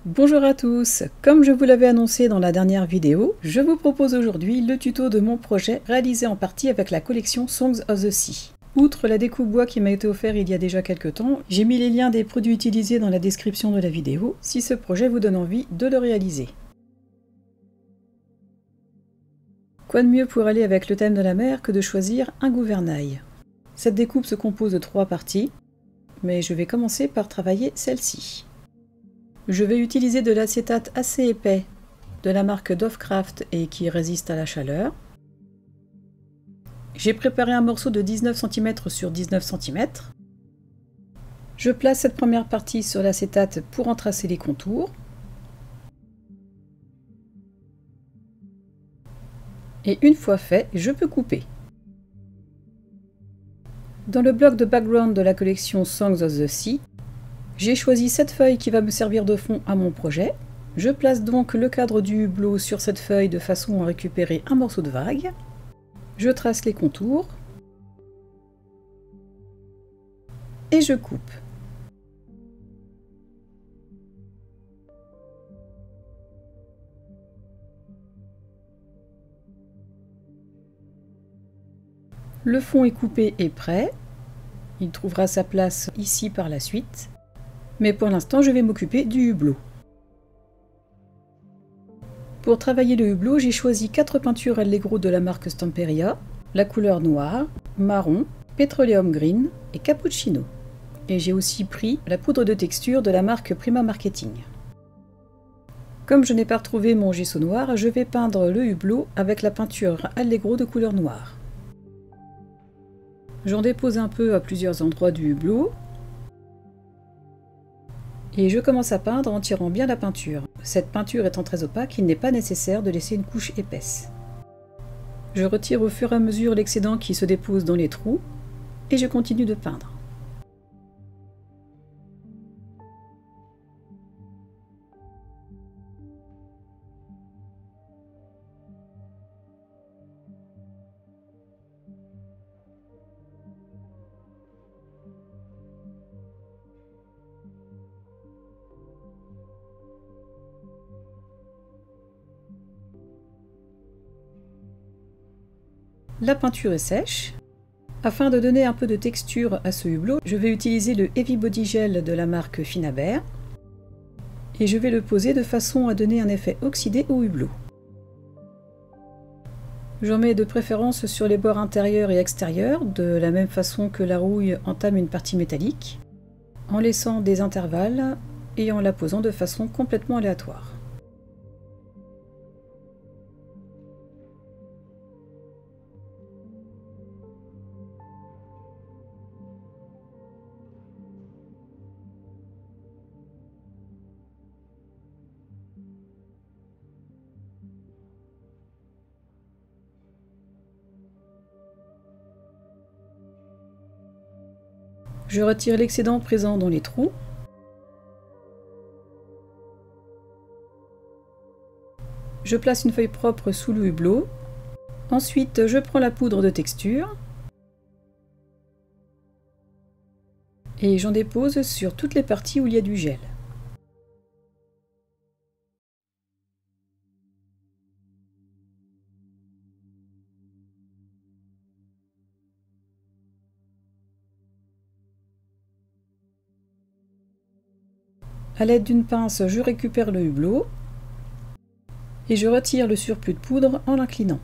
Bonjour à tous, comme je vous l'avais annoncé dans la dernière vidéo, je vous propose aujourd'hui le tuto de mon projet réalisé en partie avec la collection Songs of the Sea. Outre la découpe bois qui m'a été offerte il y a déjà quelques temps, j'ai mis les liens des produits utilisés dans la description de la vidéo si ce projet vous donne envie de le réaliser. Quoi de mieux pour aller avec le thème de la mer que de choisir un gouvernail? Cette découpe se compose de 3 parties, mais je vais commencer par travailler celle-ci. Je vais utiliser de l'acétate assez épais de la marque Dovecraft et qui résiste à la chaleur. J'ai préparé un morceau de 19 cm sur 19 cm. Je place cette première partie sur l'acétate pour en tracer les contours. Et une fois fait, je peux couper. Dans le bloc de background de la collection Songs of the Sea, j'ai choisi cette feuille qui va me servir de fond à mon projet. Je place donc le cadre du hublot sur cette feuille de façon à récupérer un morceau de vague. Je trace les contours. Et je coupe. Le fond est coupé et prêt. Il trouvera sa place ici par la suite. Mais pour l'instant, je vais m'occuper du hublot. Pour travailler le hublot, j'ai choisi 4 peintures Allegro de la marque Stamperia, la couleur noire, marron, petroleum green et cappuccino. Et j'ai aussi pris la poudre de texture de la marque Prima Marketing. Comme je n'ai pas retrouvé mon gesso noir, je vais peindre le hublot avec la peinture Allegro de couleur noire. J'en dépose un peu à plusieurs endroits du hublot. Et je commence à peindre en tirant bien la peinture. Cette peinture étant très opaque, il n'est pas nécessaire de laisser une couche épaisse. Je retire au fur et à mesure l'excédent qui se dépose dans les trous et je continue de peindre. La peinture est sèche. Afin de donner un peu de texture à ce hublot, je vais utiliser le Heavy Body Gel de la marque Finabert et je vais le poser de façon à donner un effet oxydé au hublot. J'en mets de préférence sur les bords intérieurs et extérieurs, de la même façon que la rouille entame une partie métallique, en laissant des intervalles et en la posant de façon complètement aléatoire. Je retire l'excédent présent dans les trous. Je place une feuille propre sous le hublot. Ensuite, je prends la poudre de texture et j'en dépose sur toutes les parties où il y a du gel. A l'aide d'une pince, je récupère le hublot et je retire le surplus de poudre en l'inclinant.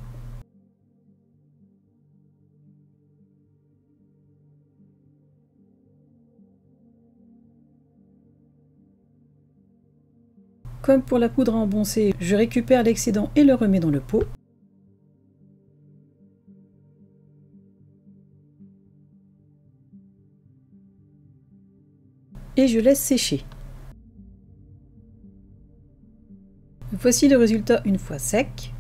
Comme pour la poudre à emboncer, je récupère l'excédent et le remets dans le pot. Et je laisse sécher. Voici le résultat une fois sec.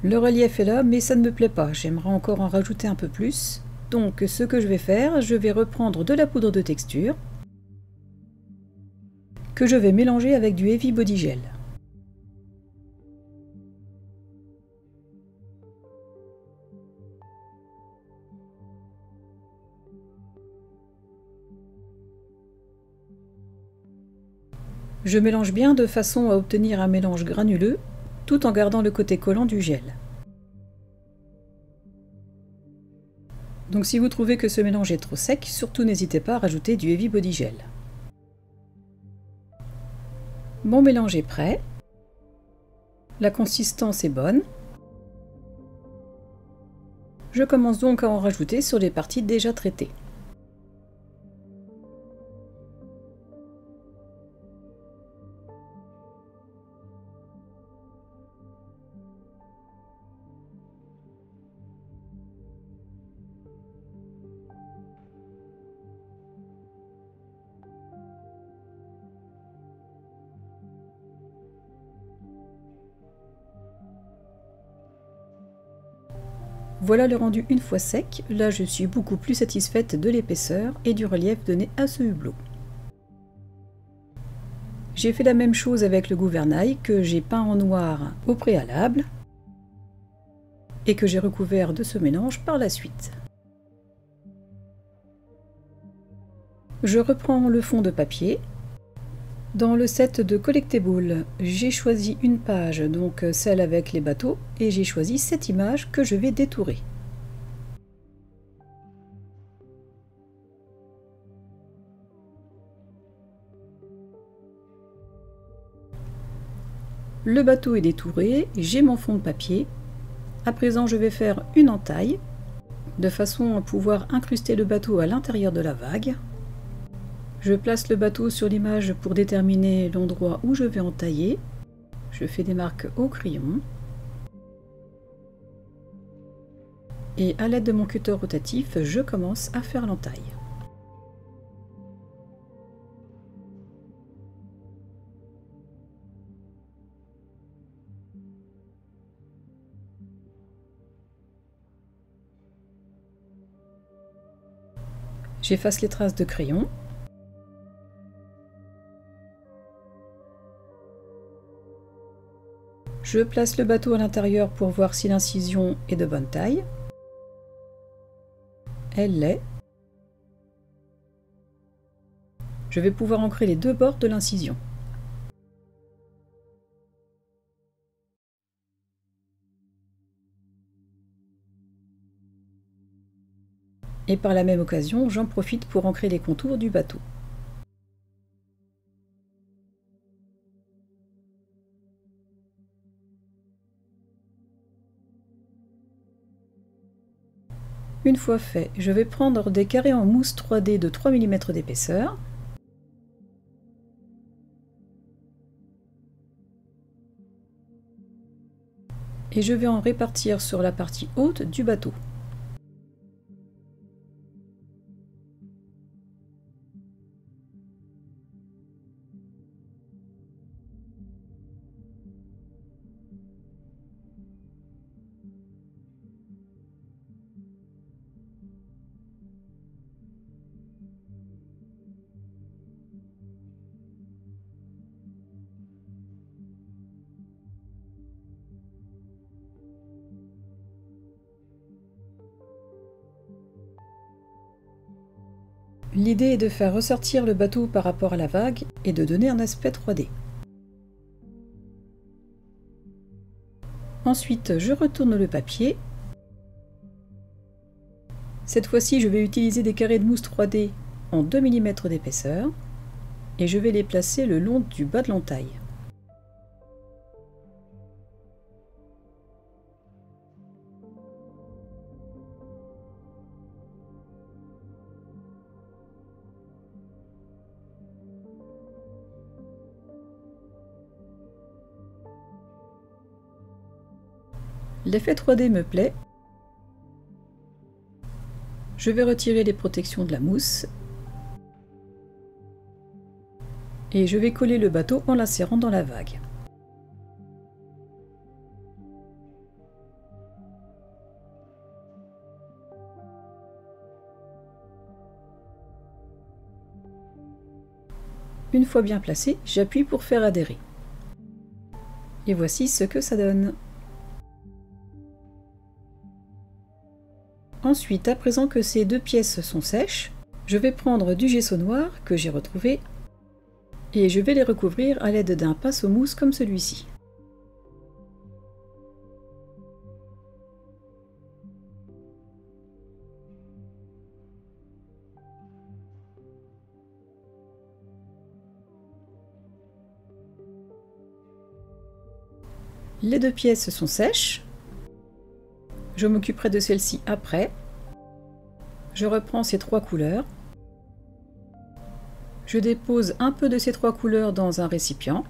Le relief est là, mais ça ne me plaît pas. J'aimerais encore en rajouter un peu plus. Donc ce que je vais faire, je vais reprendre de la poudre de texture que je vais mélanger avec du Heavy Body Gel. Je mélange bien de façon à obtenir un mélange granuleux, tout en gardant le côté collant du gel. Donc si vous trouvez que ce mélange est trop sec, surtout n'hésitez pas à rajouter du Heavy Body Gel. Mon mélange est prêt. La consistance est bonne. Je commence donc à en rajouter sur les parties déjà traitées. Voilà le rendu une fois sec. Là, je suis beaucoup plus satisfaite de l'épaisseur et du relief donné à ce hublot. J'ai fait la même chose avec le gouvernail que j'ai peint en noir au préalable et que j'ai recouvert de ce mélange par la suite. Je reprends le fond de papier. Dans le set de Collectibles, j'ai choisi une page, donc celle avec les bateaux, et j'ai choisi cette image que je vais détourer. Le bateau est détouré, j'ai mon fond de papier. À présent, je vais faire une entaille, de façon à pouvoir incruster le bateau à l'intérieur de la vague. Je place le bateau sur l'image pour déterminer l'endroit où je vais entailler. Je fais des marques au crayon. Et à l'aide de mon cutter rotatif, je commence à faire l'entaille. J'efface les traces de crayon. Je place le bateau à l'intérieur pour voir si l'incision est de bonne taille. Elle l'est. Je vais pouvoir ancrer les deux bords de l'incision. Et par la même occasion, j'en profite pour ancrer les contours du bateau. Une fois fait, je vais prendre des carrés en mousse 3D de 3 mm d'épaisseur. Et je vais en répartir sur la partie haute du bateau. L'idée est de faire ressortir le bateau par rapport à la vague et de donner un aspect 3D. Ensuite, je retourne le papier. Cette fois-ci, je vais utiliser des carrés de mousse 3D en 2 mm d'épaisseur et je vais les placer le long du bas de l'entaille. L'effet 3D me plaît. Je vais retirer les protections de la mousse et je vais coller le bateau en l'insérant dans la vague. Une fois bien placé, j'appuie pour faire adhérer. Et voici ce que ça donne. Ensuite, à présent que ces deux pièces sont sèches, je vais prendre du gesso noir que j'ai retrouvé Et je vais les recouvrir à l'aide d'un pinceau-mousse comme celui-ci. Les deux pièces sont sèches. Je m'occuperai de celle-ci après. Je reprends ces trois couleurs. Je dépose un peu de ces trois couleurs dans un récipient.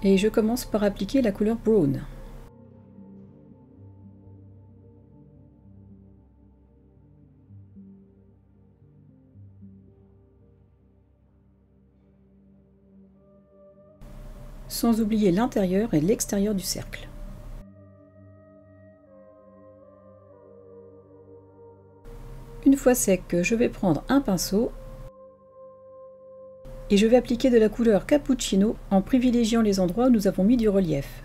Et je commence par appliquer la couleur Brown. Sans oublier l'intérieur et l'extérieur du cercle. Une fois sec, je vais prendre un pinceau et je vais appliquer de la couleur cappuccino en privilégiant les endroits où nous avons mis du relief.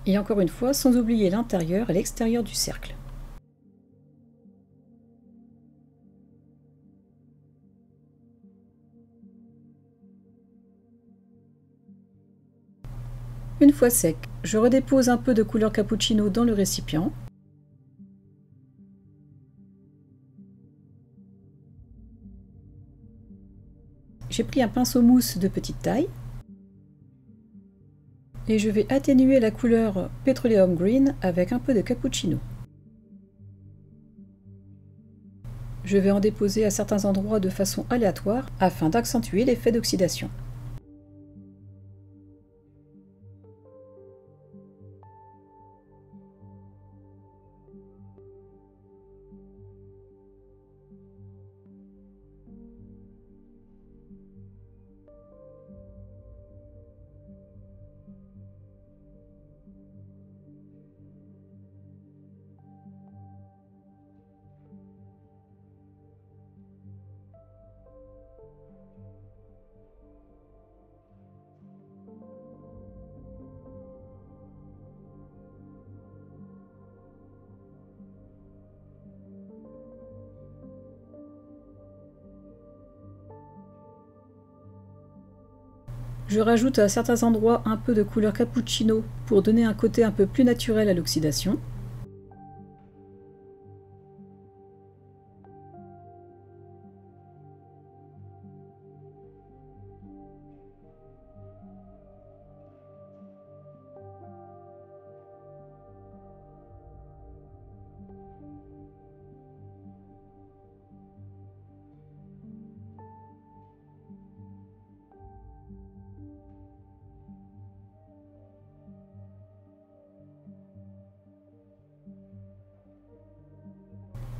Et encore une fois, sans oublier l'intérieur et l'extérieur du cercle. Une fois sec, je redépose un peu de couleur cappuccino dans le récipient. J'ai pris un pinceau mousse de petite taille. Et je vais atténuer la couleur Petroleum Green avec un peu de cappuccino. Je vais en déposer à certains endroits de façon aléatoire afin d'accentuer l'effet d'oxydation. Je rajoute à certains endroits un peu de couleur cappuccino pour donner un côté un peu plus naturel à l'oxydation.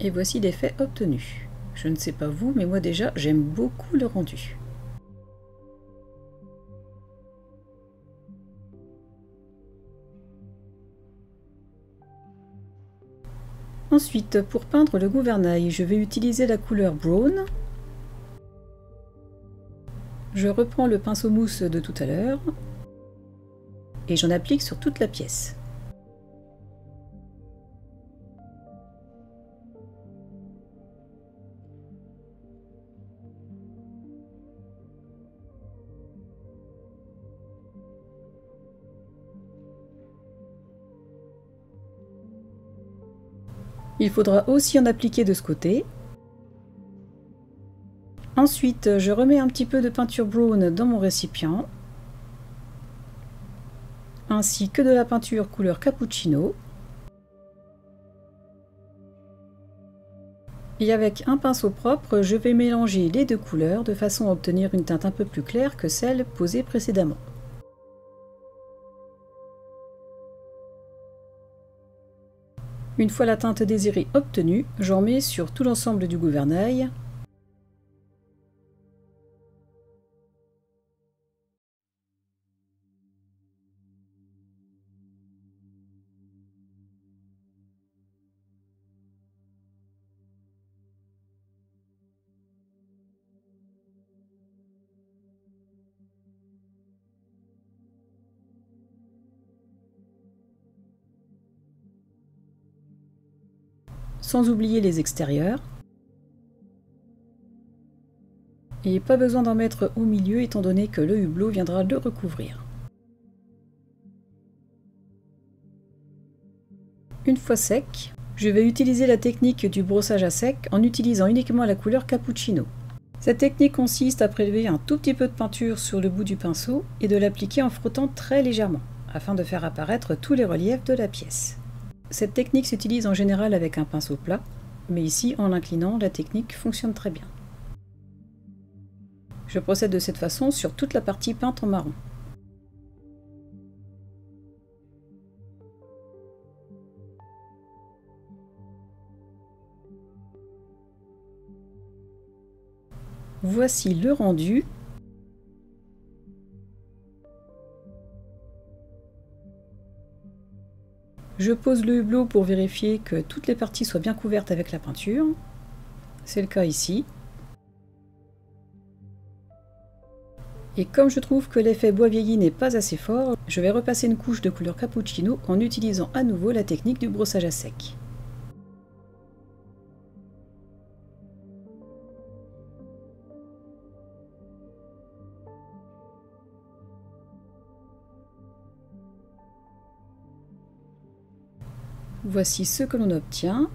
Et voici l'effet obtenu. Je ne sais pas vous, mais moi déjà, j'aime beaucoup le rendu. Ensuite, pour peindre le gouvernail, je vais utiliser la couleur Brown. Je reprends le pinceau mousse de tout à l'heure et j'en applique sur toute la pièce. Il faudra aussi en appliquer de ce côté. Ensuite, je remets un petit peu de peinture Brown dans mon récipient, ainsi que de la peinture couleur cappuccino. Et avec un pinceau propre, je vais mélanger les deux couleurs de façon à obtenir une teinte un peu plus claire que celle posée précédemment. Une fois la teinte désirée obtenue, j'en mets sur tout l'ensemble du gouvernail. Sans oublier les extérieurs. Et pas besoin d'en mettre au milieu étant donné que le hublot viendra le recouvrir. Une fois sec, je vais utiliser la technique du brossage à sec en utilisant uniquement la couleur cappuccino. Cette technique consiste à prélever un tout petit peu de peinture sur le bout du pinceau et de l'appliquer en frottant très légèrement, afin de faire apparaître tous les reliefs de la pièce. Cette technique s'utilise en général avec un pinceau plat, mais ici, en l'inclinant, la technique fonctionne très bien. Je procède de cette façon sur toute la partie peinte en marron. Voici le rendu. Je pose le hublot pour vérifier que toutes les parties soient bien couvertes avec la peinture. C'est le cas ici. Et comme je trouve que l'effet bois vieilli n'est pas assez fort, je vais repasser une couche de couleur cappuccino en utilisant à nouveau la technique du brossage à sec. Voici ce que l'on obtient.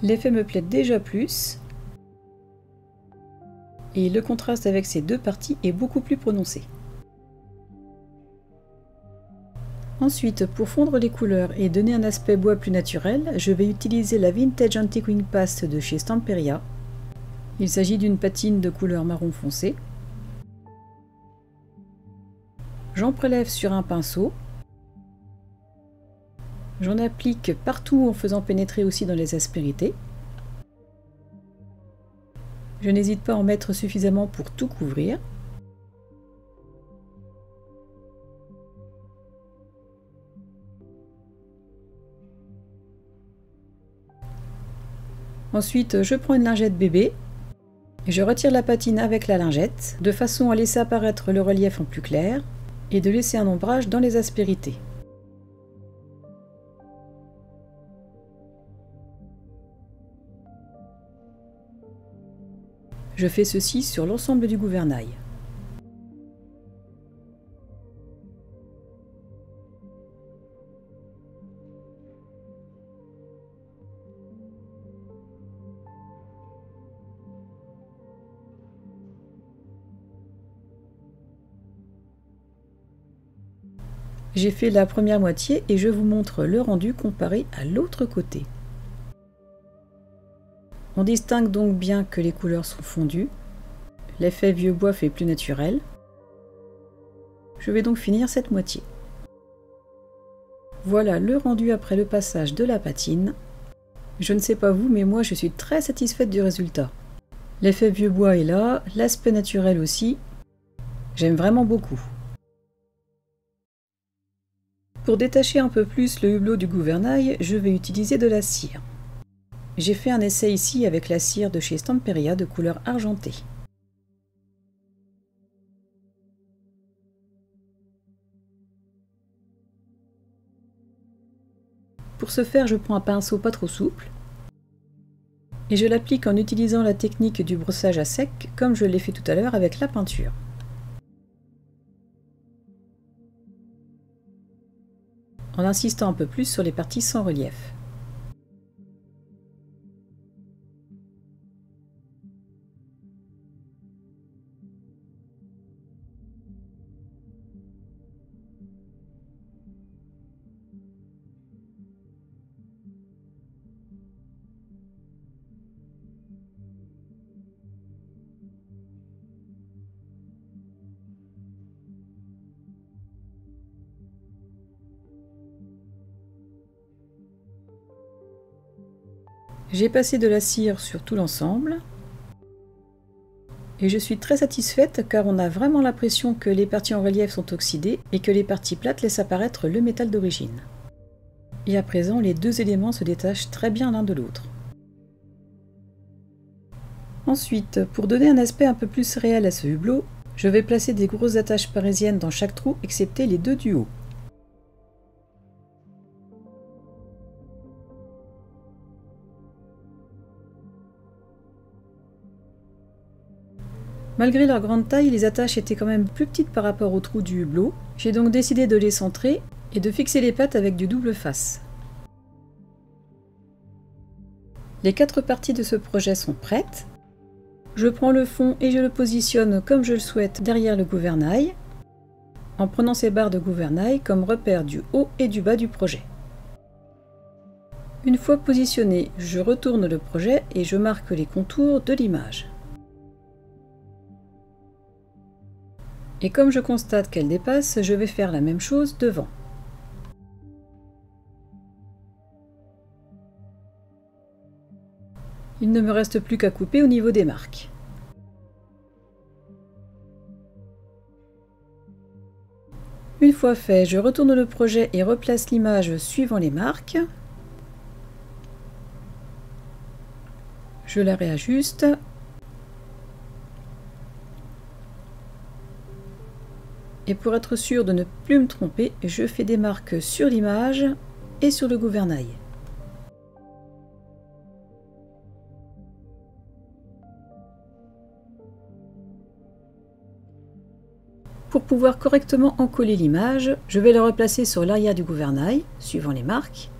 L'effet me plaît déjà plus. Et le contraste avec ces deux parties est beaucoup plus prononcé. Ensuite, pour fondre les couleurs et donner un aspect bois plus naturel, je vais utiliser la Vintage Antique Wing Paste de chez Stamperia. Il s'agit d'une patine de couleur marron foncé. J'en prélève sur un pinceau. J'en applique partout en faisant pénétrer aussi dans les aspérités. Je n'hésite pas à en mettre suffisamment pour tout couvrir. Ensuite, je prends une lingette bébé et je retire la patine avec la lingette de façon à laisser apparaître le relief en plus clair et de laisser un ombrage dans les aspérités. Je fais ceci sur l'ensemble du gouvernail. J'ai fait la première moitié et je vous montre le rendu comparé à l'autre côté. On distingue donc bien que les couleurs sont fondues. L'effet vieux bois fait plus naturel. Je vais donc finir cette moitié. Voilà le rendu après le passage de la patine. Je ne sais pas vous, mais moi je suis très satisfaite du résultat. L'effet vieux bois est là, l'aspect naturel aussi. J'aime vraiment beaucoup. Pour détacher un peu plus le hublot du gouvernail, je vais utiliser de la cire. J'ai fait un essai ici avec la cire de chez Stamperia de couleur argentée. Pour ce faire, je prends un pinceau pas trop souple et je l'applique en utilisant la technique du brossage à sec comme je l'ai fait tout à l'heure avec la peinture. En insistant un peu plus sur les parties sans relief. J'ai passé de la cire sur tout l'ensemble. Et je suis très satisfaite car on a vraiment l'impression que les parties en relief sont oxydées et que les parties plates laissent apparaître le métal d'origine. Et à présent, les deux éléments se détachent très bien l'un de l'autre. Ensuite, pour donner un aspect un peu plus réel à ce hublot, je vais placer des grosses attaches parisiennes dans chaque trou excepté les deux du haut. Malgré leur grande taille, les attaches étaient quand même plus petites par rapport au trou du hublot. J'ai donc décidé de les centrer et de fixer les pattes avec du double face. Les 4 parties de ce projet sont prêtes. Je prends le fond et je le positionne comme je le souhaite derrière le gouvernail, en prenant ces barres de gouvernail comme repère du haut et du bas du projet. Une fois positionné, je retourne le projet et je marque les contours de l'image. Et comme je constate qu'elle dépasse, je vais faire la même chose devant. Il ne me reste plus qu'à couper au niveau des marques. Une fois fait, je retourne le projet et replace l'image suivant les marques. Je la réajuste. Et pour être sûr de ne plus me tromper, je fais des marques sur l'image et sur le gouvernail. Pour pouvoir correctement encoller l'image, je vais le replacer sur l'arrière du gouvernail, suivant les marques.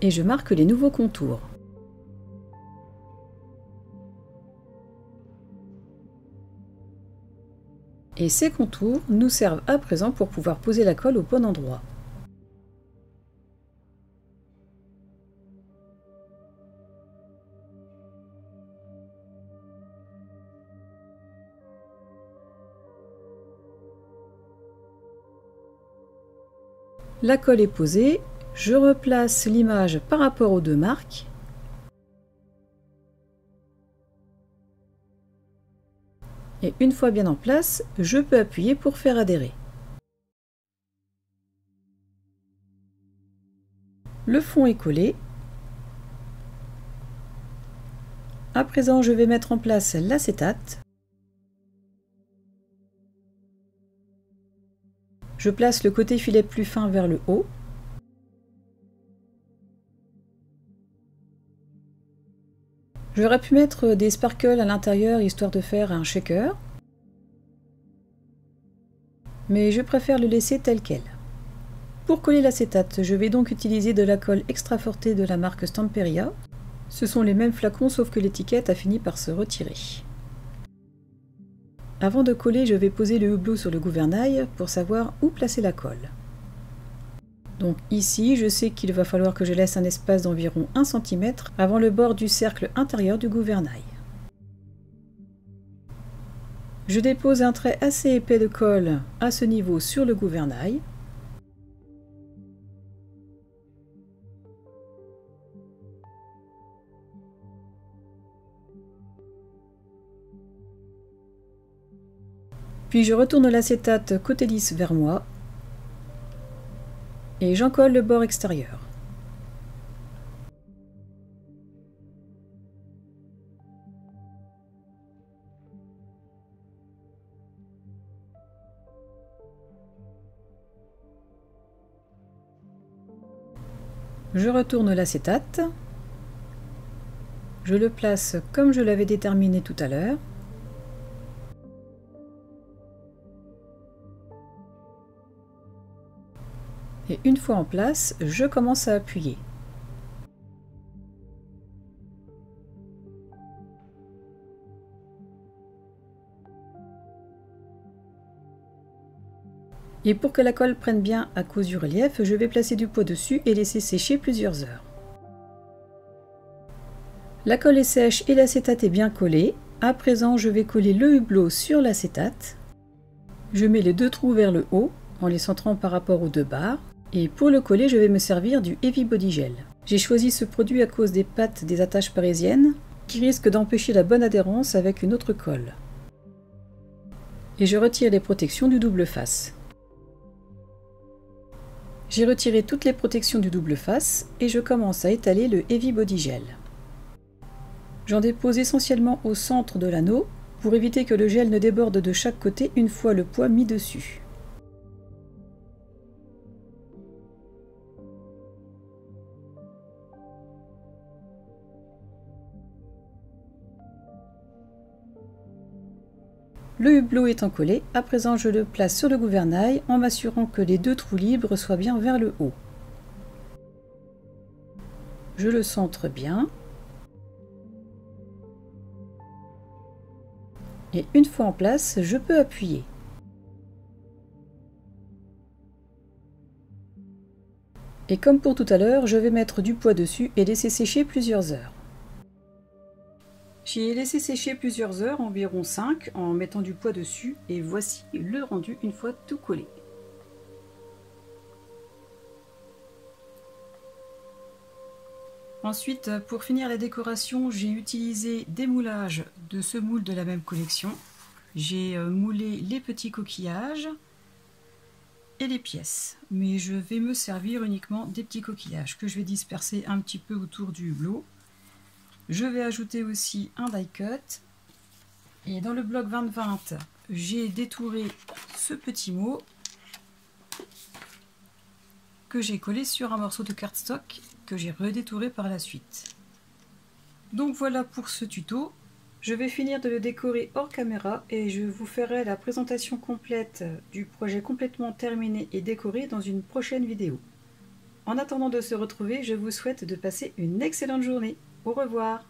Et je marque les nouveaux contours. Et ces contours nous servent à présent pour pouvoir poser la colle au bon endroit. La colle est posée, je replace l'image par rapport aux deux marques. Et une fois bien en place, je peux appuyer pour faire adhérer. Le fond est collé. À présent, je vais mettre en place l'acétate. Je place le côté filet plus fin vers le haut. J'aurais pu mettre des sparkles à l'intérieur histoire de faire un shaker, mais je préfère le laisser tel quel. Pour coller l'acétate, je vais donc utiliser de la colle extra forte de la marque Stamperia. Ce sont les mêmes flacons sauf que l'étiquette a fini par se retirer. Avant de coller, je vais poser le hublot sur le gouvernail pour savoir où placer la colle. Donc ici, je sais qu'il va falloir que je laisse un espace d'environ 1 cm avant le bord du cercle intérieur du gouvernail. Je dépose un trait assez épais de colle à ce niveau sur le gouvernail. Puis je retourne l'acétate côté lisse vers moi et j'en colle le bord extérieur. Je retourne l'acétate, je le place comme je l'avais déterminé tout à l'heure. Et une fois en place, je commence à appuyer. Et pour que la colle prenne bien à cause du relief, je vais placer du pot dessus et laisser sécher plusieurs heures. La colle est sèche et l'acétate est bien collé. À présent, je vais coller le hublot sur l'acétate. Je mets les deux trous vers le haut en les centrant par rapport aux deux barres. Et pour le coller, je vais me servir du Heavy Body Gel. J'ai choisi ce produit à cause des pattes des attaches parisiennes, qui risquent d'empêcher la bonne adhérence avec une autre colle. Et je retire les protections du double face. J'ai retiré toutes les protections du double face et je commence à étaler le Heavy Body Gel. J'en dépose essentiellement au centre de l'anneau pour éviter que le gel ne déborde de chaque côté une fois le poids mis dessus. Le hublot étant collé, à présent je le place sur le gouvernail en m'assurant que les deux trous libres soient bien vers le haut. Je le centre bien. Et une fois en place, je peux appuyer. Et comme pour tout à l'heure, je vais mettre du poids dessus et laisser sécher plusieurs heures. J'y ai laissé sécher plusieurs heures, environ 5, en mettant du poids dessus, et voici le rendu une fois tout collé. Ensuite, pour finir la décoration, j'ai utilisé des moulages de ce moule de la même collection. J'ai moulé les petits coquillages et les pièces, mais je vais me servir uniquement des petits coquillages que je vais disperser un petit peu autour du hublot. Je vais ajouter aussi un die cut et dans le bloc 20-20 j'ai détouré ce petit mot que j'ai collé sur un morceau de cardstock que j'ai redétouré par la suite. Donc voilà pour ce tuto. Je vais finir de le décorer hors caméra et je vous ferai la présentation complète du projet complètement terminé et décoré dans une prochaine vidéo. En attendant de se retrouver, je vous souhaite de passer une excellente journée. Au revoir.